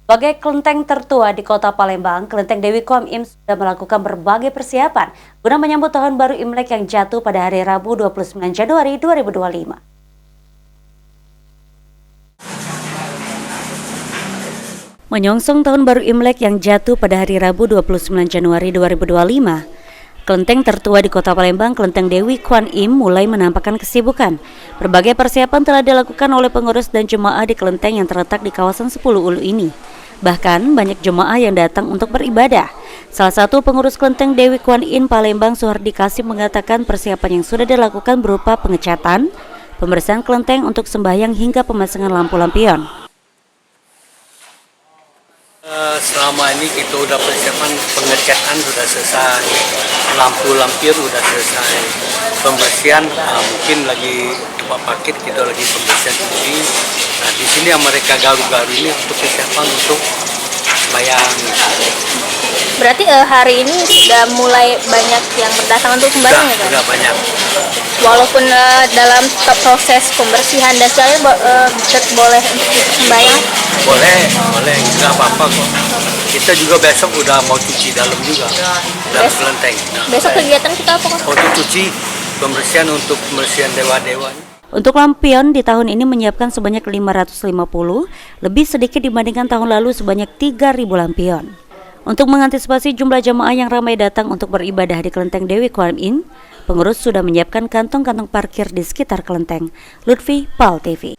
Sebagai kelenteng tertua di Kota Palembang, Kelenteng Dewi Kwan Im sudah melakukan berbagai persiapan guna menyambut Tahun Baru Imlek yang jatuh pada hari Rabu 29 Januari 2025. Menyongsong Tahun Baru Imlek yang jatuh pada hari Rabu 29 Januari 2025, Kelenteng tertua di Kota Palembang, Kelenteng Dewi Kwan Im mulai menampakkan kesibukan. Berbagai persiapan telah dilakukan oleh pengurus dan jemaah di kelenteng yang terletak di kawasan 10 Ulu ini. Bahkan banyak jemaah yang datang untuk beribadah. Salah satu pengurus Kelenteng Dewi Kwan Im Palembang, Suhardi Kasim, mengatakan persiapan yang sudah dilakukan berupa pengecatan, pembersihan kelenteng untuk sembahyang hingga pemasangan lampu lampion. Selama ini kita udah persiapan pengecatan sudah selesai, lampu lampion sudah selesai, pembersihan mungkin lagi Pak Pakit kita lagi pembersihan ini. Nah di sini yang mereka garu-garu ini untuk persiapan untuk sembahyang. Berarti hari ini sudah mulai banyak yang berdatangan untuk sembahyang ya kan? Sudah banyak. Walaupun dalam proses pembersihan dan sebagainya boleh untuk sembahyang? Boleh, nggak apa-apa kok. Kita juga besok udah mau cuci dalam juga, dalam kelenteng. Besok kegiatan kita apa kok? Untuk cuci, pembersihan untuk pembersihan dewa-dewa. Untuk lampion di tahun ini menyiapkan sebanyak 550, lebih sedikit dibandingkan tahun lalu sebanyak 3.000 lampion. Untuk mengantisipasi jumlah jemaah yang ramai datang untuk beribadah di Kelenteng Dewi Kwan Im, pengurus sudah menyiapkan kantong-kantong parkir di sekitar kelenteng. Lutfi, PAL TV.